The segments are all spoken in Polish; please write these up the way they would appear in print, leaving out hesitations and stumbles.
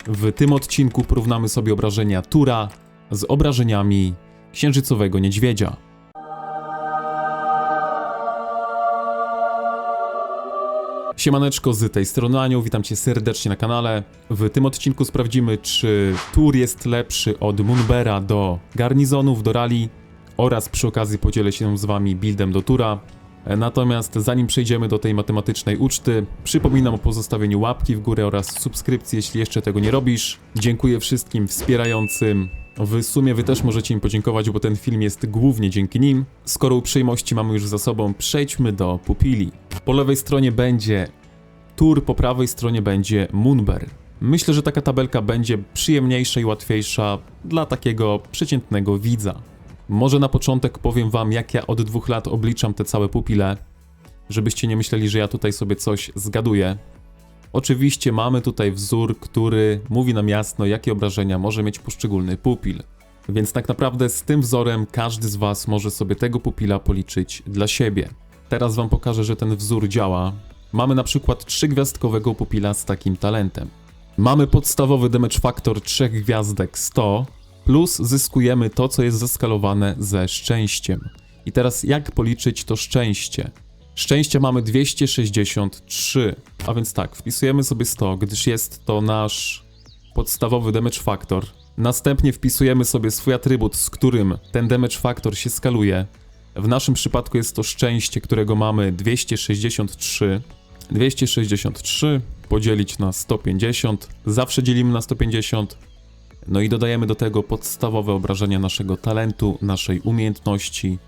W tym odcinku porównamy sobie obrażenia Tura z obrażeniami księżycowego niedźwiedzia. Siemaneczko, z tej strony Anioł, witam cię serdecznie na kanale. W tym odcinku sprawdzimy, czy Tur jest lepszy od Moonbeara do garnizonów, do rally oraz przy okazji podzielę się z wami buildem do Tura. Natomiast zanim przejdziemy do tej matematycznej uczty, przypominam o pozostawieniu łapki w górę oraz subskrypcji, jeśli jeszcze tego nie robisz. Dziękuję wszystkim wspierającym. W sumie wy też możecie im podziękować, bo ten film jest głównie dzięki nim. Skoro uprzejmości mamy już za sobą, przejdźmy do pupili. Po lewej stronie będzie Tur, po prawej stronie będzie Moonbear. Myślę, że taka tabelka będzie przyjemniejsza i łatwiejsza dla takiego przeciętnego widza. Może na początek powiem wam, jak ja od 2 lat obliczam te całe pupile, żebyście nie myśleli, że ja tutaj sobie coś zgaduję. Oczywiście mamy tutaj wzór, który mówi nam jasno, jakie obrażenia może mieć poszczególny pupil. Więc tak naprawdę z tym wzorem każdy z was może sobie tego pupila policzyć dla siebie. Teraz wam pokażę, że ten wzór działa. Mamy na przykład 3-gwiazdkowego pupila z takim talentem. Mamy podstawowy damage factor 3 gwiazdek 100, plus zyskujemy to, co jest zeskalowane ze szczęściem. I teraz jak policzyć to szczęście? Szczęścia mamy 263, a więc tak, wpisujemy sobie 100, gdyż jest to nasz podstawowy damage factor. Następnie wpisujemy sobie swój atrybut, z którym ten damage factor się skaluje. W naszym przypadku jest to szczęście, którego mamy 263. 263 podzielić na 150, zawsze dzielimy na 150. No i dodajemy do tego podstawowe obrażenia naszego talentu, naszej umiejętności.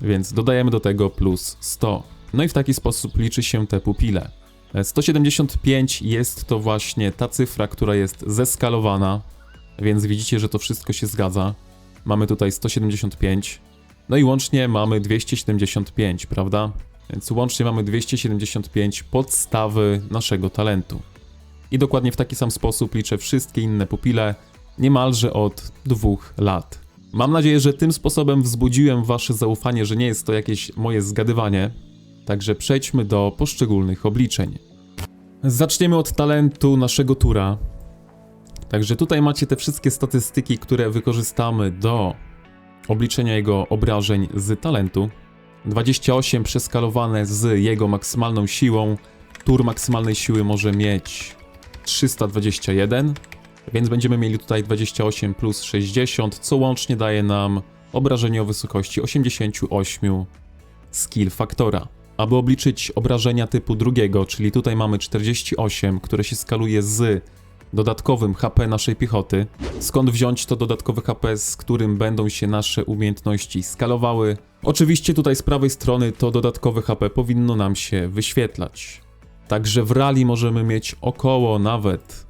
Więc dodajemy do tego plus 100. No i w taki sposób liczy się te pupile. 175 jest to właśnie ta cyfra, która jest zeskalowana, więc widzicie, że to wszystko się zgadza. Mamy tutaj 175, no i łącznie mamy 275, prawda? Więc łącznie mamy 275 podstawy naszego talentu. I dokładnie w taki sam sposób liczę wszystkie inne pupile, niemalże od 2 lat. Mam nadzieję, że tym sposobem wzbudziłem wasze zaufanie, że nie jest to jakieś moje zgadywanie. Także przejdźmy do poszczególnych obliczeń. Zaczniemy od talentu naszego Tura. Także tutaj macie te wszystkie statystyki, które wykorzystamy do obliczenia jego obrażeń z talentu. 28 przeskalowane z jego maksymalną siłą. Tur maksymalnej siły może mieć 321, więc będziemy mieli tutaj 28 plus 60, co łącznie daje nam obrażenie o wysokości 88 skill faktora. Aby obliczyć obrażenia typu drugiego, czyli tutaj mamy 48, które się skaluje z dodatkowym HP naszej piechoty. Skąd wziąć to dodatkowe HP, z którym będą się nasze umiejętności skalowały? Oczywiście tutaj z prawej strony to dodatkowe HP powinno nam się wyświetlać. Także w rally możemy mieć około nawet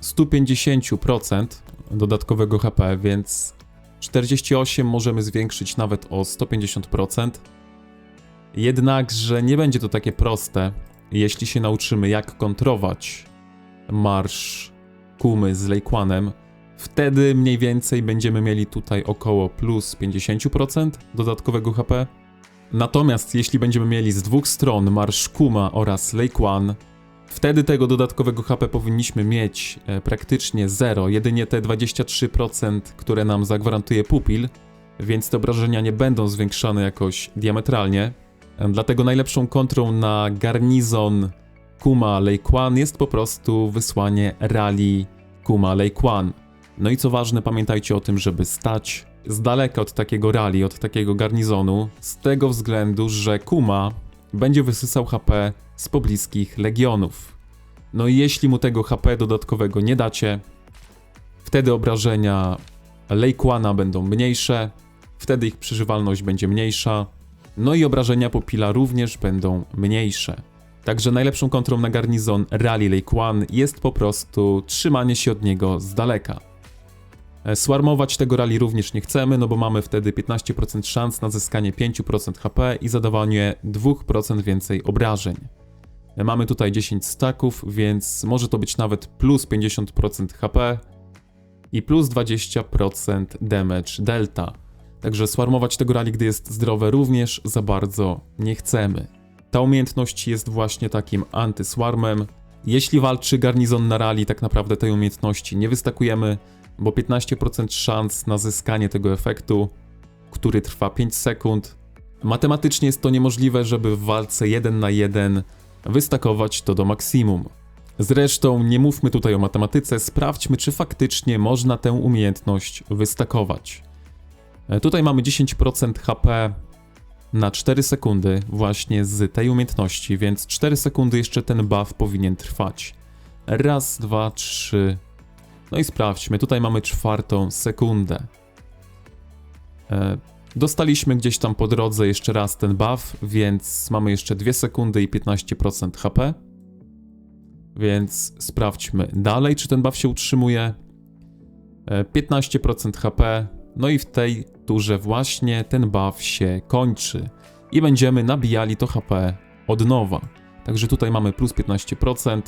150% dodatkowego HP, więc 48 możemy zwiększyć nawet o 150%. Jednakże nie będzie to takie proste, jeśli się nauczymy, jak kontrować marsz Kumy z Lei-Kwanem. Wtedy mniej więcej będziemy mieli tutaj około plus 50% dodatkowego HP. Natomiast jeśli będziemy mieli z 2 stron marsz Kuma oraz Lei-Kwan, wtedy tego dodatkowego HP powinniśmy mieć praktycznie 0, jedynie te 23%, które nam zagwarantuje pupil, więc te obrażenia nie będą zwiększane jakoś diametralnie. Dlatego najlepszą kontrą na garnizon Kuma Lei-Kwan jest po prostu wysłanie rally Kuma Lei-Kwan. No i co ważne, pamiętajcie o tym, żeby stać z daleka od takiego rally, od takiego garnizonu, z tego względu, że Kuma będzie wysysał HP z pobliskich legionów. No i jeśli mu tego HP dodatkowego nie dacie, wtedy obrażenia Lei-Kwana będą mniejsze, wtedy ich przeżywalność będzie mniejsza, no i obrażenia pupila również będą mniejsze. Także najlepszą kontrą na garnizon rally Lei-Kwan jest po prostu trzymanie się od niego z daleka. Swarmować tego rally również nie chcemy, no bo mamy wtedy 15% szans na zyskanie 5% HP i zadawanie 2% więcej obrażeń. Mamy tutaj 10 staków, więc może to być nawet plus 50% HP i plus 20% damage delta. Także swarmować tego rally, gdy jest zdrowe, również za bardzo nie chcemy. Ta umiejętność jest właśnie takim antyswarmem. Jeśli walczy garnizon na rally, tak naprawdę tej umiejętności nie wystakujemy, bo 15% szans na zyskanie tego efektu, który trwa 5 sekund. Matematycznie jest to niemożliwe, żeby w walce 1 na 1 wystakować to do maksimum. Zresztą nie mówmy tutaj o matematyce, sprawdźmy, czy faktycznie można tę umiejętność wystakować. Tutaj mamy 10% HP na 4 sekundy właśnie z tej umiejętności, więc 4 sekundy jeszcze ten buff powinien trwać. Raz, dwa, trzy. No i sprawdźmy, tutaj mamy 4 sekundę. Dostaliśmy gdzieś tam po drodze jeszcze raz ten buff, więc mamy jeszcze 2 sekundy i 15% HP. Więc sprawdźmy dalej, czy ten buff się utrzymuje. 15% HP, no i w tej turze właśnie ten buff się kończy. I będziemy nabijali to HP od nowa. Także tutaj mamy plus 15%.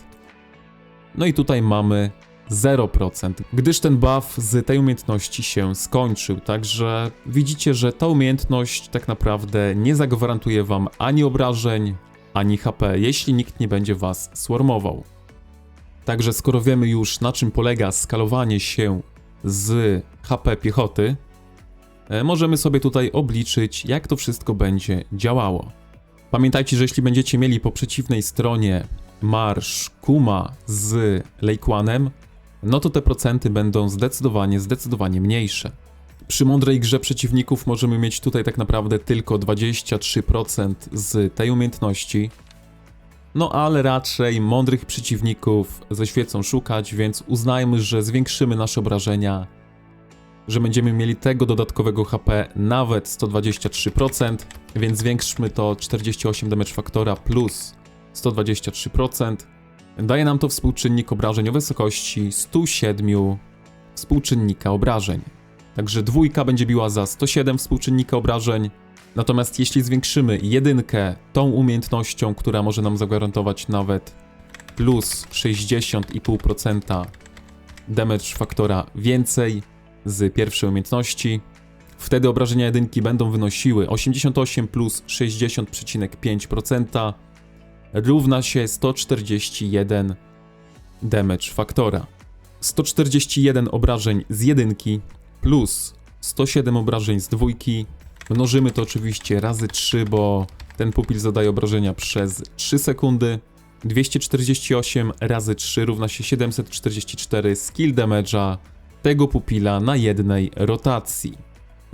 No i tutaj mamy 0%, gdyż ten buff z tej umiejętności się skończył. Także widzicie, że ta umiejętność tak naprawdę nie zagwarantuje wam ani obrażeń, ani HP, jeśli nikt nie będzie was swarmował. Także skoro wiemy już, na czym polega skalowanie się z HP piechoty, możemy sobie tutaj obliczyć, jak to wszystko będzie działało. Pamiętajcie, że jeśli będziecie mieli po przeciwnej stronie marsz Kuma z Leikłanem, no to te procenty będą zdecydowanie mniejsze. Przy mądrej grze przeciwników możemy mieć tutaj tak naprawdę tylko 23% z tej umiejętności. No ale raczej mądrych przeciwników ze świecą szukać, więc uznajmy, że zwiększymy nasze obrażenia, że będziemy mieli tego dodatkowego HP nawet 123%, więc zwiększmy to 48 damage faktora plus 123%. Daje nam to współczynnik obrażeń o wysokości 107 współczynnika obrażeń. Także dwójka będzie biła za 107 współczynnika obrażeń. Natomiast jeśli zwiększymy jedynkę tą umiejętnością, która może nam zagwarantować nawet plus 60,5% damage faktora więcej z pierwszej umiejętności, wtedy obrażenia jedynki będą wynosiły 88 plus 60,5% równa się 141 damage faktora. 141 obrażeń z jedynki plus 107 obrażeń z dwójki. Mnożymy to oczywiście razy 3, bo ten pupil zadaje obrażenia przez 3 sekundy. 248 razy 3 równa się 744 skill damage'a tego pupila na jednej rotacji.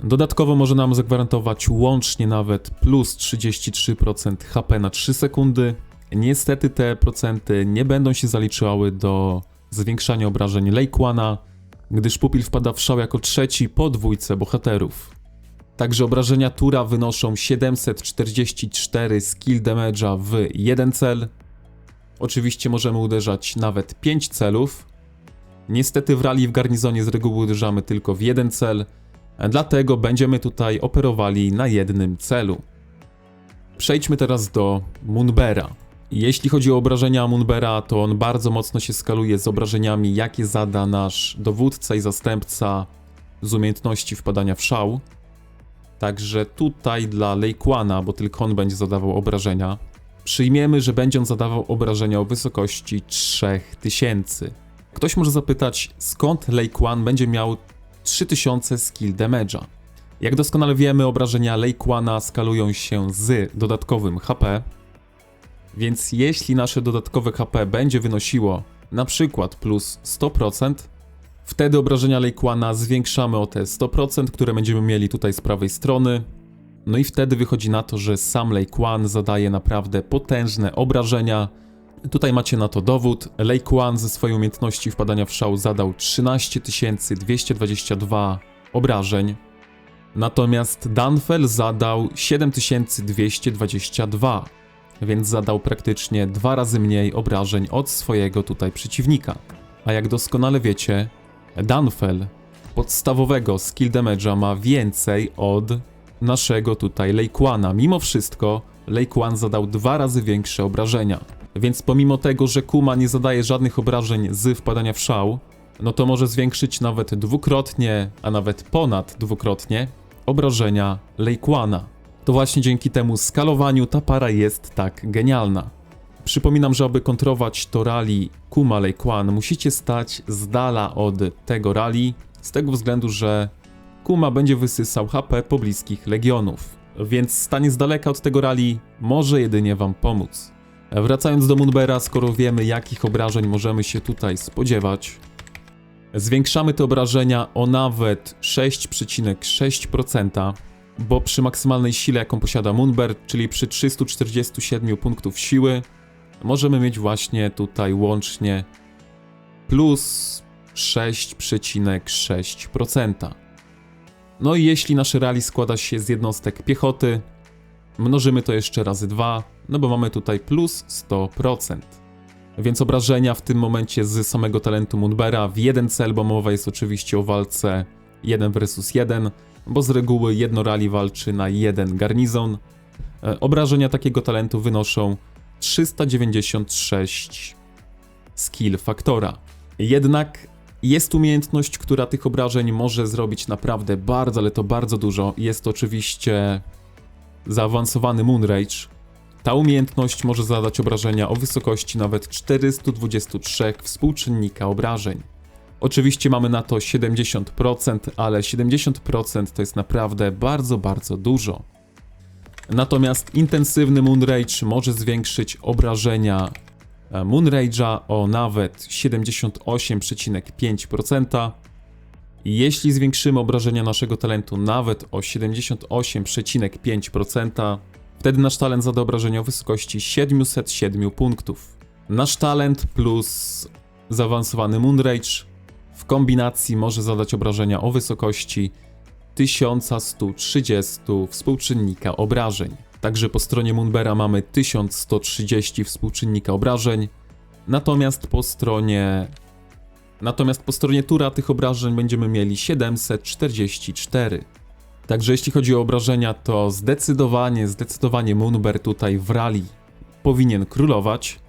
Dodatkowo może nam zagwarantować łącznie nawet plus 33% HP na 3 sekundy. Niestety te procenty nie będą się zaliczały do zwiększania obrażeń Leikłana, gdyż pupil wpada w szał jako trzeci po dwójce bohaterów. Także obrażenia tura wynoszą 744 skill damage'a w jeden cel. Oczywiście możemy uderzać nawet 5 celów. Niestety w rally w garnizonie z reguły uderzamy tylko w jeden cel, dlatego będziemy tutaj operowali na jednym celu. Przejdźmy teraz do Munbera. Jeśli chodzi o obrażenia Munbera, to on bardzo mocno się skaluje z obrażeniami, jakie zada nasz dowódca i zastępca z umiejętności wpadania w szał. Także tutaj dla Leikłana, bo tylko on będzie zadawał obrażenia, przyjmiemy, że będzie on zadawał obrażenia o wysokości 3000. Ktoś może zapytać, skąd Leikłan będzie miał 3000 skill damage'a. Jak doskonale wiemy, obrażenia Leikłana skalują się z dodatkowym HP, więc jeśli nasze dodatkowe HP będzie wynosiło na przykład plus 100%, wtedy obrażenia Leikłana zwiększamy o te 100%, które będziemy mieli tutaj z prawej strony. No i wtedy wychodzi na to, że sam Leikwan zadaje naprawdę potężne obrażenia. Tutaj macie na to dowód. Leikwan ze swojej umiejętności wpadania w szał zadał 13 222 obrażeń. Natomiast Danfel zadał 7222, więc zadał praktycznie 2 razy mniej obrażeń od swojego tutaj przeciwnika. A jak doskonale wiecie, Danfel podstawowego skill damage'a ma więcej od naszego tutaj Leikwana. Mimo wszystko Leikwan zadał 2 razy większe obrażenia. Więc pomimo tego, że Kuma nie zadaje żadnych obrażeń z wpadania w szał, no to może zwiększyć nawet dwukrotnie, a nawet ponad dwukrotnie obrażenia Leikwana. To właśnie dzięki temu skalowaniu ta para jest tak genialna. Przypominam, że aby kontrować to rally Kuma Lei Quan, musicie stać z dala od tego rally, z tego względu, że Kuma będzie wysysał HP pobliskich legionów, więc stanie z daleka od tego rally może jedynie wam pomóc. Wracając do Munbera, skoro wiemy, jakich obrażeń możemy się tutaj spodziewać, zwiększamy te obrażenia o nawet 6,6%, bo przy maksymalnej sile, jaką posiada Munber, czyli przy 347 punktów siły, możemy mieć właśnie tutaj łącznie plus 6,6%. No i jeśli nasze rally składa się z jednostek piechoty, mnożymy to jeszcze razy 2, no bo mamy tutaj plus 100%. Więc obrażenia w tym momencie z samego talentu Munbera w jeden cel, bo mowa jest oczywiście o walce 1 versus 1, bo z reguły jedno rally walczy na jeden garnizon. Obrażenia takiego talentu wynoszą 396 skill faktora. Jednak jest umiejętność, która tych obrażeń może zrobić naprawdę bardzo, ale to bardzo dużo. Jest to oczywiście zaawansowany Moonrage. Ta umiejętność może zadać obrażenia o wysokości nawet 423 współczynnika obrażeń. Oczywiście mamy na to 70%, ale 70% to jest naprawdę bardzo, bardzo dużo. Natomiast intensywny Moonrage może zwiększyć obrażenia Moonrage'a o nawet 78,5%. I jeśli zwiększymy obrażenia naszego talentu nawet o 78,5%, wtedy nasz talent zada obrażenia o wysokości 707 punktów. Nasz talent plus zaawansowany Moonrage w kombinacji może zadać obrażenia o wysokości 1130 współczynnika obrażeń. Także po stronie Munbera mamy 1130 współczynnika obrażeń, natomiast po stronie Tura tych obrażeń będziemy mieli 744. Także jeśli chodzi o obrażenia, to zdecydowanie Munber tutaj w rally powinien królować.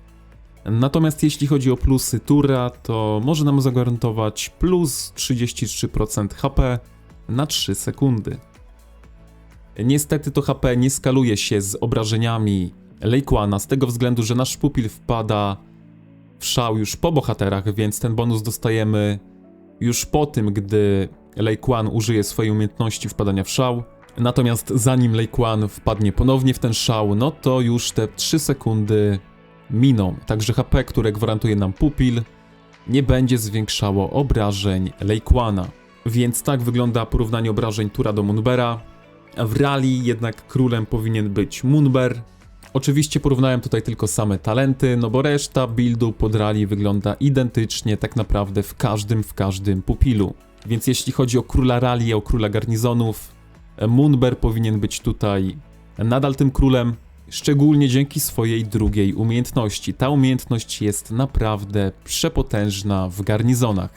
Natomiast jeśli chodzi o plusy Tura, to może nam zagwarantować plus 33% HP na 3 sekundy. Niestety to HP nie skaluje się z obrażeniami Lei Quana, z tego względu, że nasz pupil wpada w szał już po bohaterach, więc ten bonus dostajemy już po tym, gdy Lei Quan użyje swojej umiejętności wpadania w szał. Natomiast zanim Lei Quan wpadnie ponownie w ten szał, no to już te 3 sekundy miną. Także HP, które gwarantuje nam pupil, nie będzie zwiększało obrażeń Lei Quana. Więc tak wygląda porównanie obrażeń Tura do Munbera. W rally jednak królem powinien być Munber. Oczywiście porównałem tutaj tylko same talenty, no bo reszta buildu pod rally wygląda identycznie tak naprawdę w każdym pupilu. Więc jeśli chodzi o króla rally, o króla garnizonów, Munber powinien być tutaj nadal tym królem, szczególnie dzięki swojej drugiej umiejętności. Ta umiejętność jest naprawdę przepotężna w garnizonach.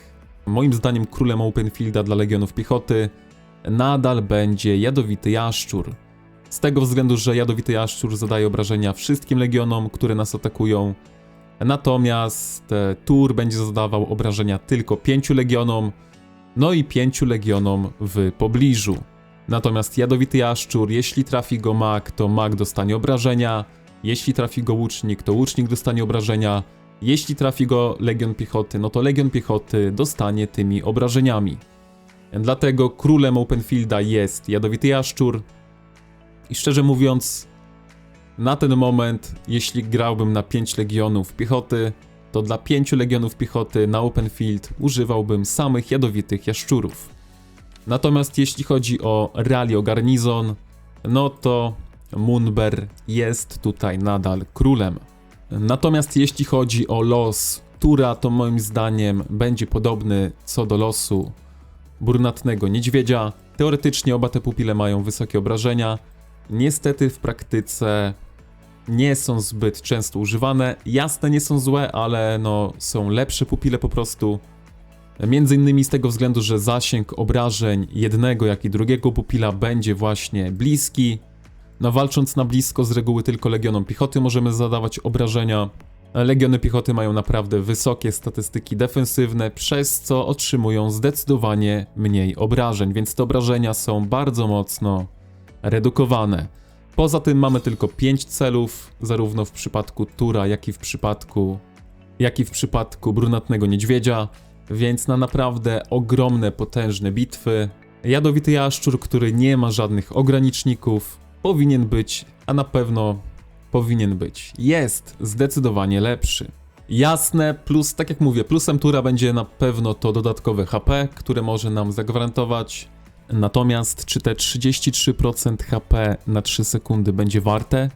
Moim zdaniem królem Openfielda dla legionów piechoty nadal będzie Jadowity Jaszczur. Z tego względu, że Jadowity Jaszczur zadaje obrażenia wszystkim legionom, które nas atakują. Natomiast Tur będzie zadawał obrażenia tylko 5 legionom, no i 5 legionom w pobliżu. Natomiast Jadowity Jaszczur, jeśli trafi go mag, to mag dostanie obrażenia. Jeśli trafi go łucznik, to łucznik dostanie obrażenia. Jeśli trafi go legion piechoty, no to legion piechoty dostanie tymi obrażeniami. Dlatego królem Openfielda jest Jadowity Jaszczur. I szczerze mówiąc, na ten moment, jeśli grałbym na 5 legionów piechoty, to dla 5 legionów piechoty na Openfield używałbym samych Jadowitych Jaszczurów. Natomiast jeśli chodzi o rally, o garnizon, no to Munber jest tutaj nadal królem. Natomiast jeśli chodzi o los Tura, to moim zdaniem będzie podobny co do losu Brunatnego Niedźwiedzia. Teoretycznie oba te pupile mają wysokie obrażenia. Niestety w praktyce nie są zbyt często używane. Jasne, nie są złe, ale no są lepsze pupile po prostu. Między innymi z tego względu, że zasięg obrażeń jednego jak i drugiego pupila będzie właśnie bliski. No walcząc na blisko z reguły tylko legionom piechoty możemy zadawać obrażenia. Legiony piechoty mają naprawdę wysokie statystyki defensywne, przez co otrzymują zdecydowanie mniej obrażeń, więc te obrażenia są bardzo mocno redukowane. Poza tym mamy tylko 5 celów, zarówno w przypadku Tura, jak i w przypadku brunatnego niedźwiedzia, więc na naprawdę ogromne, potężne bitwy. Jadowity jaszczur, który nie ma żadnych ograniczników, powinien być, a na pewno powinien być. Jest zdecydowanie lepszy. Jasne, plus, tak jak mówię, plusem Tura będzie na pewno to dodatkowe HP, które może nam zagwarantować. Natomiast czy te 33% HP na 3 sekundy będzie warte,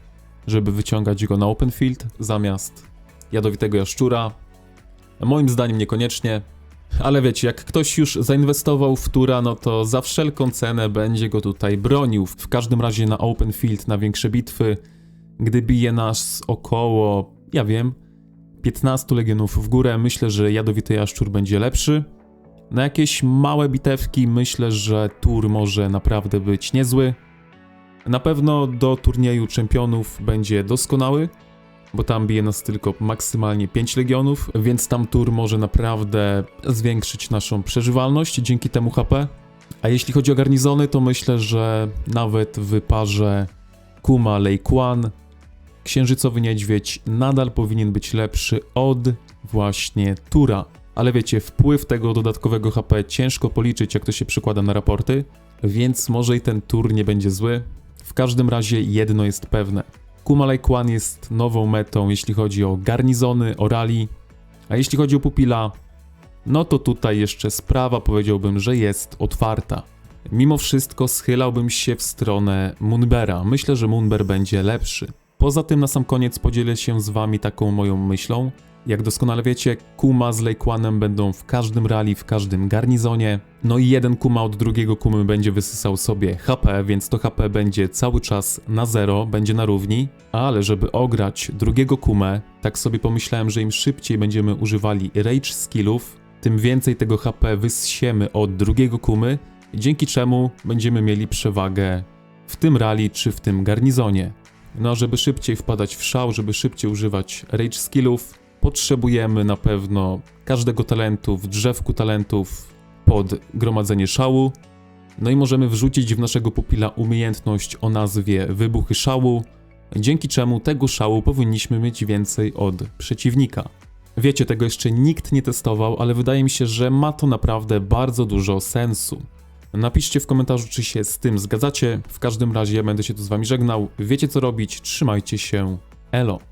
żeby wyciągać go na open field zamiast jadowitego jaszczura? Moim zdaniem niekoniecznie. Ale wiecie, jak ktoś już zainwestował w Tura, no to za wszelką cenę będzie go tutaj bronił. W każdym razie na open field, na większe bitwy, gdy bije nas około, 15 legionów w górę, myślę, że jadowity jaszczur będzie lepszy. Na jakieś małe bitewki myślę, że Tur może naprawdę być niezły. Na pewno do turnieju czempionów będzie doskonały, bo tam bije nas tylko maksymalnie 5 legionów, więc tam Tur może naprawdę zwiększyć naszą przeżywalność dzięki temu HP. A jeśli chodzi o garnizony, to myślę, że nawet w parze Kuma Lei Quan księżycowy niedźwiedź nadal powinien być lepszy od właśnie Tura. Ale wiecie, wpływ tego dodatkowego HP ciężko policzyć, jak to się przekłada na raporty, więc może i ten Tur nie będzie zły. W każdym razie jedno jest pewne. Kuma Lei Quan jest nową metą, jeśli chodzi o garnizony, o rally, a jeśli chodzi o pupila, no to tutaj jeszcze sprawa, powiedziałbym, że jest otwarta. Mimo wszystko schylałbym się w stronę Munbera. Myślę, że Munber będzie lepszy. Poza tym na sam koniec podzielę się z wami taką moją myślą. Jak doskonale wiecie, Kuma z Lei Quanem będą w każdym rally, w każdym garnizonie. No i jeden Kuma od drugiego Kumy będzie wysysał sobie HP, więc to HP będzie cały czas na zero, będzie na równi. Ale żeby ograć drugiego Kumę, tak sobie pomyślałem, że im szybciej będziemy używali rage skillów, tym więcej tego HP wyssiemy od drugiego Kumy, dzięki czemu będziemy mieli przewagę w tym rally czy w tym garnizonie. No a żeby szybciej wpadać w szał, żeby szybciej używać rage skillów, potrzebujemy na pewno każdego talentu w drzewku talentów pod gromadzenie szału. No i możemy wrzucić w naszego pupila umiejętność o nazwie wybuchy szału, dzięki czemu tego szału powinniśmy mieć więcej od przeciwnika. Wiecie, tego jeszcze nikt nie testował, ale wydaje mi się, że ma to naprawdę bardzo dużo sensu. Napiszcie w komentarzu, czy się z tym zgadzacie. W każdym razie ja będę się tu z wami żegnał. Wiecie co robić, trzymajcie się. Elo.